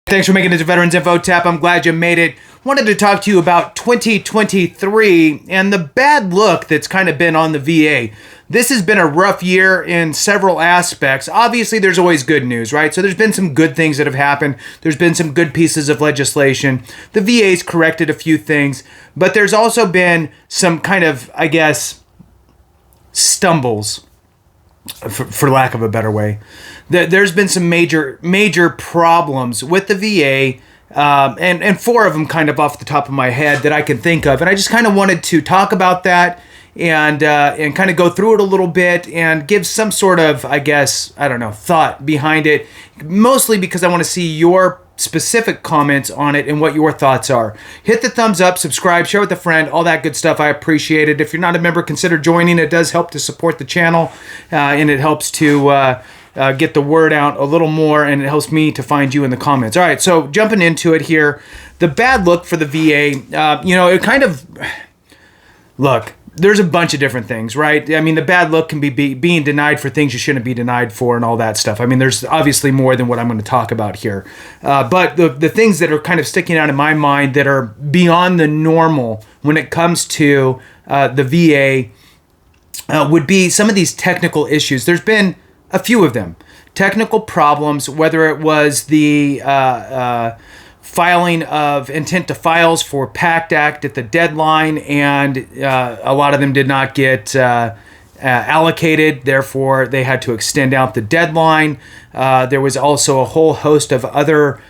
Thanks for making it to Veterans Info Tap. I'm glad you made it. Wanted to talk to you about 2023 and the bad look that's kind of been on the VA. This has been a rough year in several aspects. Obviously, there's always good news, right? So there's been some good things that have happened. There's been some good pieces of legislation. The VA's corrected a few things, but there's also been some kind of, I guess, stumbles, for lack of a better way. There's been some major problems with the VA, and four of them kind of off the top of my head that I can think of. And I just kind of wanted to talk about that and kind of go through it a little bit and give some sort of, I guess, I don't know, thought behind it. Mostly because I want to see your specific comments on it and what your thoughts are. Hit the thumbs up, subscribe, share with a friend, all that good stuff. I appreciate it. If you're not a member, consider joining. It does help to support the channel, and it helps to get the word out a little more, and it helps me to find you in the comments. All right, so jumping into it here, the bad look for the VA, it kind of, look, there's a bunch of different things, right? I mean, the bad look can be being denied for things you shouldn't be denied for and all that stuff. I mean, there's obviously more than what I'm going to talk about here. But the things that are kind of sticking out in my mind that are beyond the normal when it comes to the VA would be some of these technical issues. There's been a few of them. Technical problems, whether it was the filing of intent to files for PACT Act at the deadline, and a lot of them did not get allocated. Therefore, they had to extend out the deadline. There was also a whole host of other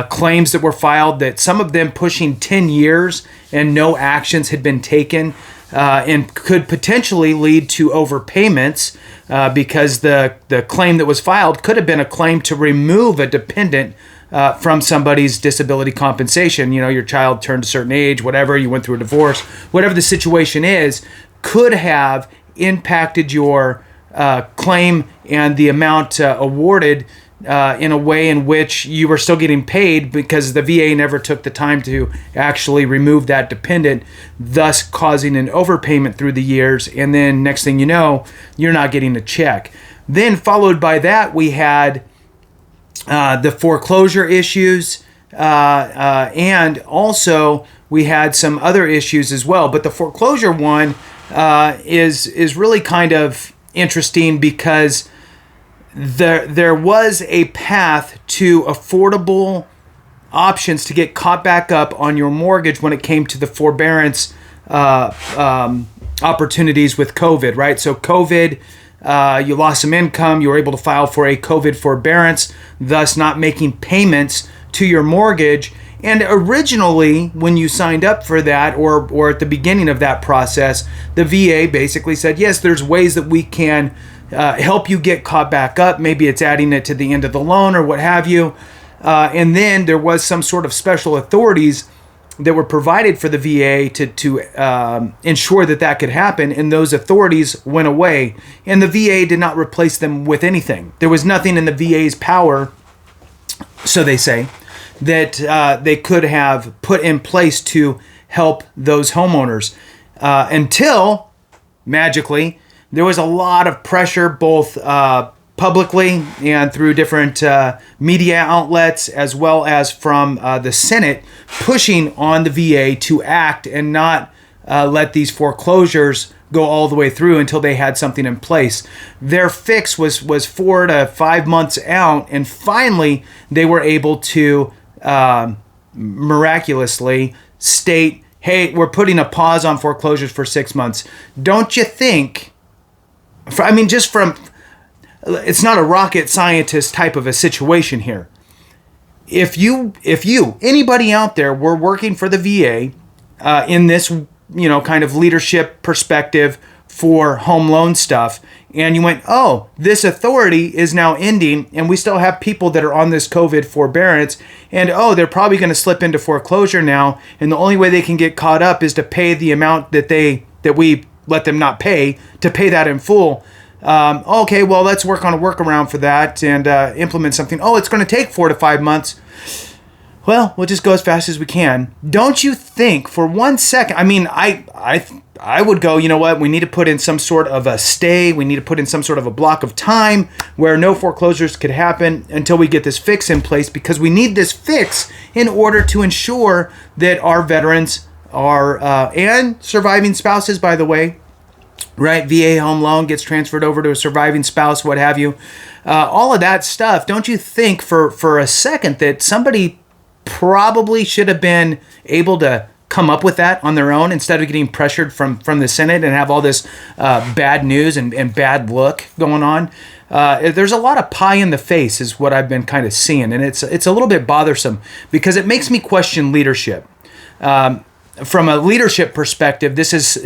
claims that were filed, that some of them pushing 10 years and no actions had been taken, and could potentially lead to overpayments because the claim that was filed could have been a claim to remove a dependent from somebody's disability compensation. You know, your child turned a certain age, whatever, you went through a divorce, whatever the situation is, could have impacted your claim and the amount awarded in a way in which you were still getting paid because the VA never took the time to actually remove that dependent, thus causing an overpayment through the years. And then next thing you know, you're not getting a check. Then followed by that, we had the foreclosure issues, and also we had some other issues as well. But the foreclosure one is really kind of interesting because there was a path to affordable options to get caught back up on your mortgage when it came to the forbearance opportunities with COVID, right? So COVID, you lost some income, you were able to file for a COVID forbearance, thus not making payments to your mortgage. And originally, when you signed up for that, or at the beginning of that process, the VA basically said, yes, there's ways that we can help you get caught back up. Maybe it's adding it to the end of the loan or what have you. And then there was some sort of special authorities that were provided for the VA to ensure that could happen, and those authorities went away, and the VA did not replace them with anything. There was nothing in the VA's power, so they say, that they could have put in place to help those homeowners until, magically, there was a lot of pressure, both publicly and through different media outlets, as well as from the Senate, pushing on the VA to act and not let these foreclosures go all the way through until they had something in place. Their fix was 4 to 5 months out, and finally they were able to miraculously state, hey, we're putting a pause on foreclosures for 6 months. Don't you think, it's not a rocket scientist type of a situation here. If anybody out there were working for the VA in this, kind of leadership perspective for home loan stuff, and you went, oh, this authority is now ending, and we still have people that are on this COVID forbearance, and oh, they're probably going to slip into foreclosure now, and the only way they can get caught up is to pay the amount that we let them not pay, to pay that in full. Okay, well, let's work on a workaround for that and implement something. Oh, it's going to take 4 to 5 months. Well, we'll just go as fast as we can. Don't you think for 1 second, I mean, I would go, you know what, we need to put in some sort of a stay, we need to put in some sort of a block of time where no foreclosures could happen until we get this fix in place, because we need this fix in order to ensure that our veterans are, and surviving spouses, by the way, right? VA home loan gets transferred over to a surviving spouse, what have you. All of that stuff. Don't you think for a second that somebody probably should have been able to come up with that on their own instead of getting pressured from the Senate and have all this bad news and bad look going on? There's a lot of pie in the face is what I've been kind of seeing, and it's a little bit bothersome because it makes me question leadership. From a leadership perspective, this is,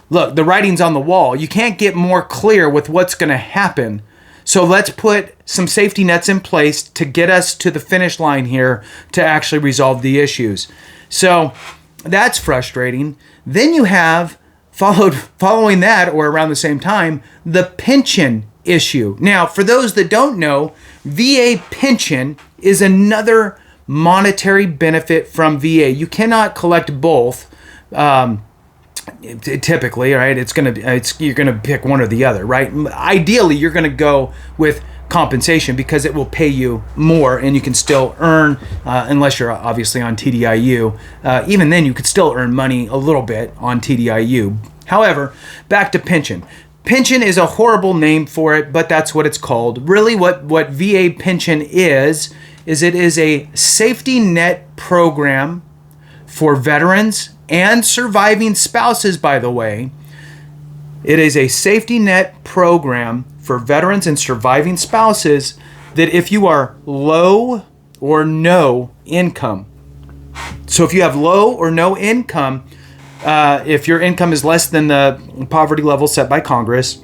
look, the writing's on the wall. You can't get more clear with what's going to happen. So let's put some safety nets in place to get us to the finish line here to actually resolve the issues. So that's frustrating. Then you have following that, or around the same time, the pension issue. Now, for those that don't know, VA pension is another monetary benefit from VA. You cannot collect both. Typically, right? You're gonna pick one or the other, right? Ideally, you're gonna go with compensation because it will pay you more, and you can still earn, unless you're obviously on TDIU. Even then, you could still earn money a little bit on TDIU. However, back to pension. Pension is a horrible name for it, but that's what it's called. Really, what VA pension is it is a safety net program for veterans and surviving spouses, by the way. It is a safety net program for veterans and surviving spouses that if you are low or no income, so if you have low or no income, if your income is less than the poverty level set by Congress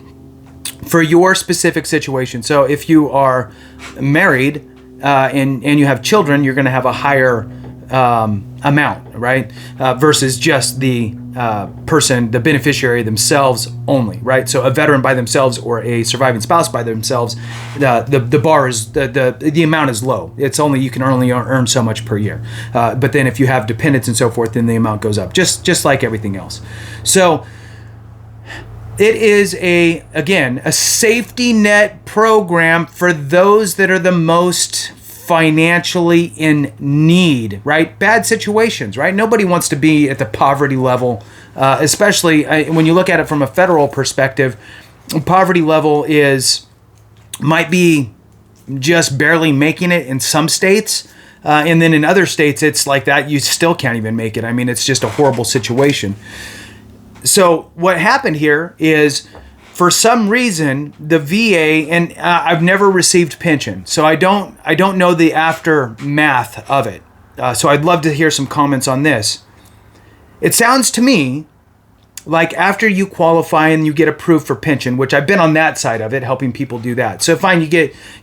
for your specific situation. So if you are married and you have children, you're going to have a higher amount, right? Versus just the person, the beneficiary themselves only, right? So a veteran by themselves or a surviving spouse by themselves, the bar is the amount is low. It's only, you can only earn so much per year. But then if you have dependents and so forth, then the amount goes up, just like everything else. So it is again a safety net program for those that are the most financially in need, right? Bad situations, right? Nobody wants to be at the poverty level, especially when you look at it from a federal perspective. Poverty level might be just barely making it in some states, and then in other states it's like that you still can't even make it. I mean, it's just a horrible situation. So what happened here is, for some reason, the VA, and I've never received pension, so I don't know the aftermath of it. So I'd love to hear some comments on this. It sounds to me like after you qualify and you get approved for pension, which I've been on that side of it, helping people do that. So fine,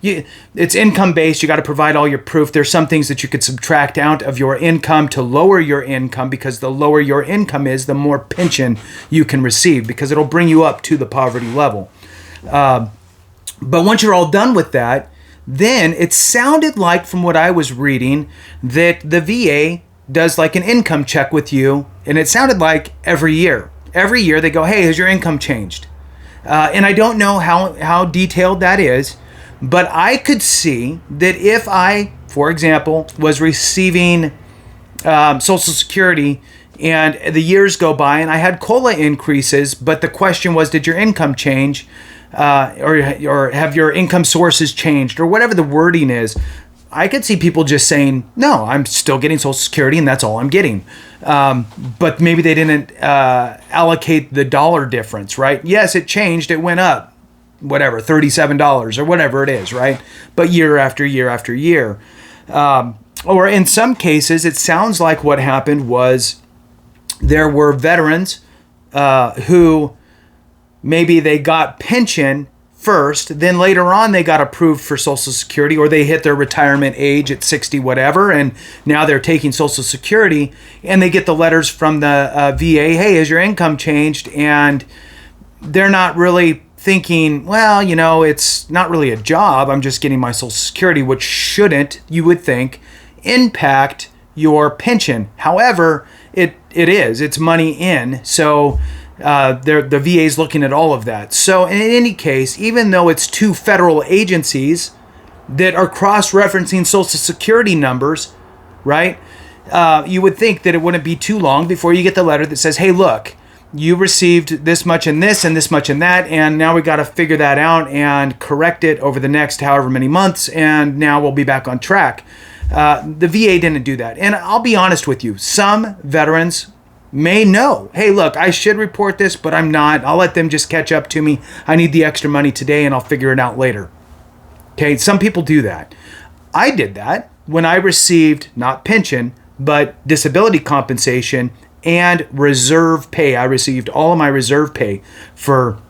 it's income based. You got to provide all your proof. There's some things that you could subtract out of your income to lower your income, because the lower your income is, the more pension you can receive, because it'll bring you up to the poverty level. But once you're all done with that, then it sounded like, from what I was reading, that the VA does like an income check with you, and it sounded like every year. Every year they go, hey, has your income changed? And I don't know how detailed that is, but I could see that if I, for example, was receiving Social Security and the years go by and I had COLA increases, but the question was, did your income change? Or have your income sources changed, or whatever the wording is, I could see people just saying, no, I'm still getting Social Security and that's all I'm getting. But maybe they didn't allocate the dollar difference, right? Yes, it changed. It went up, whatever, $37 or whatever it is, right? But year after year after year. Or in some cases, it sounds like what happened was there were veterans who maybe they got pension first, then later on they got approved for Social Security, or they hit their retirement age at 60 whatever, and now they're taking Social Security, and they get the letters from the VA, hey, has your income changed? And they're not really thinking, well, it's not really a job, I'm just getting my Social Security, which shouldn't, you would think, impact your pension. However, it's money in. So the VA is looking at all of that. So in any case, even though it's two federal agencies that are cross-referencing Social Security numbers, right? You would think that it wouldn't be too long before you get the letter that says, hey, look, you received this much in this and this much in that, and now we got to figure that out and correct it over the next however many months, and now we'll be back on track. The VA didn't do that. And I'll be honest with you, some veterans may know, hey, look, I should report this, but I'm not. I'll let them just catch up to me. I need the extra money today, and I'll figure it out later. Okay, some people do that. I did that when I received not pension, but disability compensation and reserve pay. I received all of my reserve pay for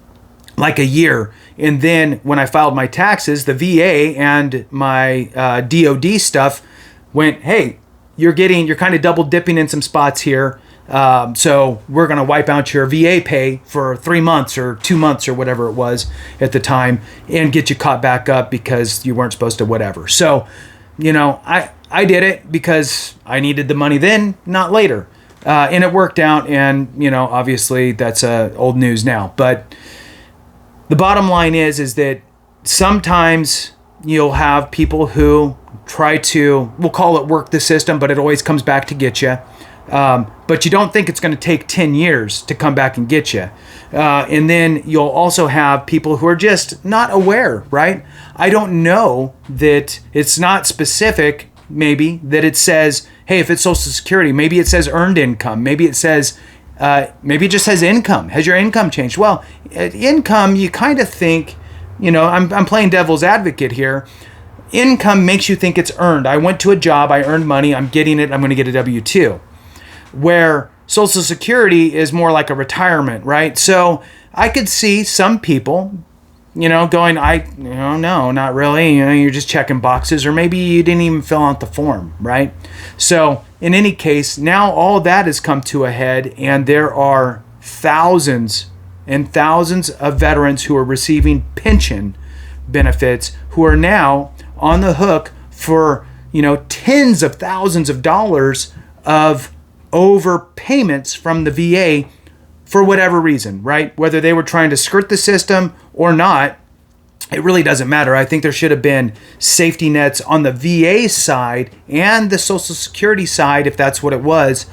like a year. And then when I filed my taxes, the VA and my DOD stuff went, hey, you're kind of double dipping in some spots here. So we're going to wipe out your VA pay for 3 months or 2 months or whatever it was at the time and get you caught back up because you weren't supposed to whatever. So, I did it because I needed the money then, not later. And it worked out, and, obviously that's old news now. But the bottom line is that sometimes you'll have people who try to, we'll call it work the system, but it always comes back to get you. But you don't think it's going to take 10 years to come back and get you. And then you'll also have people who are just not aware, right? I don't know that it's not specific, maybe, that it says, hey, if it's Social Security, maybe it says earned income. Maybe it says, maybe it just says income. Has your income changed? Well, income, you kind of think, I'm playing devil's advocate here. Income makes you think it's earned. I went to a job, I earned money, I'm getting it, I'm going to get a W-2. Where Social Security is more like a retirement, right? So I could see some people, going, no, not really. You're just checking boxes, or maybe you didn't even fill out the form, right? So in any case, now all that has come to a head, and there are thousands and thousands of veterans who are receiving pension benefits who are now on the hook for, tens of thousands of dollars of overpayments from the VA for whatever reason, right? Whether they were trying to skirt the system or not, it really doesn't matter. I think there should have been safety nets on the VA side and the Social Security side, if that's what it was,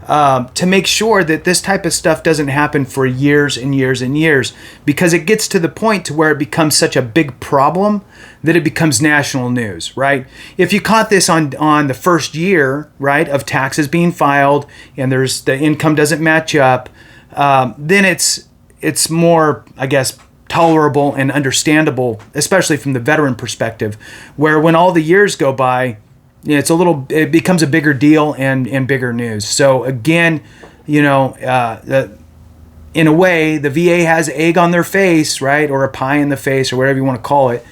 to make sure that this type of stuff doesn't happen for years and years and years, because it gets to the point to where it becomes such a big problem that it becomes national news, right? If you caught this on the first year, right, of taxes being filed, and there's the income doesn't match up, then it's more, I guess, tolerable and understandable, especially from the veteran perspective, where when all the years go by, it becomes a bigger deal and bigger news. So again, in a way, the VA has egg on their face, right, or a pie in the face, or whatever you want to call it,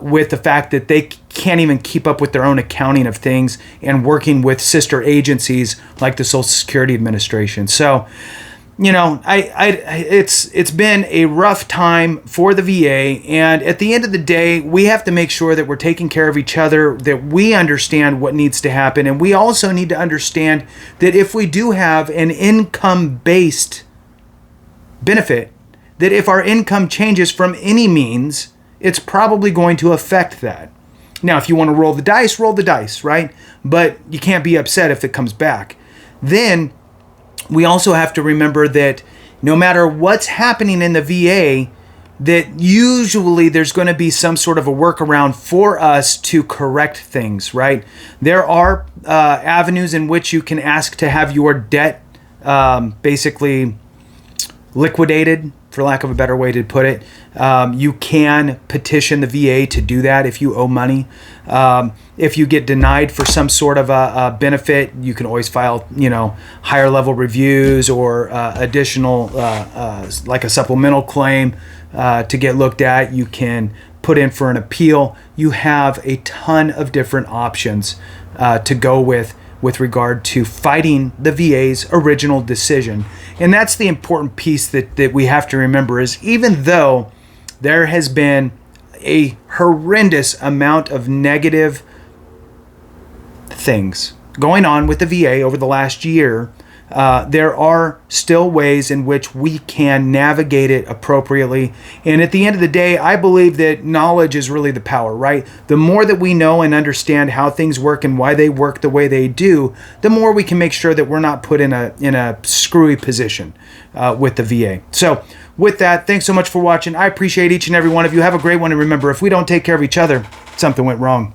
with the fact that they can't even keep up with their own accounting of things and working with sister agencies like the Social Security Administration. So, it's been a rough time for the VA, and at the end of the day, we have to make sure that we're taking care of each other, that we understand what needs to happen, and we also need to understand that if we do have an income-based benefit, that if our income changes from any means, it's probably going to affect that. Now, if you want to roll the dice, right? But you can't be upset if it comes back. Then we also have to remember that no matter what's happening in the VA, that usually there's going to be some sort of a workaround for us to correct things, right? There are avenues in which you can ask to have your debt basically liquidated, for lack of a better way to put it. You can petition the VA to do that if you owe money. If you get denied for some sort of a benefit, you can always file, higher level reviews or additional, like a supplemental claim to get looked at. You can put in for an appeal. You have a ton of different options to go with regard to fighting the VA's original decision. And that's the important piece that we have to remember, is even though there has been a horrendous amount of negative things going on with the VA over the last year, there are still ways in which we can navigate it appropriately. And at the end of the day, I believe that knowledge is really the power, right? The more that we know and understand how things work and why they work the way they do, the more we can make sure that we're not put in a screwy position with the VA. So with that, thanks so much for watching. I appreciate each and every one of you. Have a great one. And remember, if we don't take care of each other, something went wrong.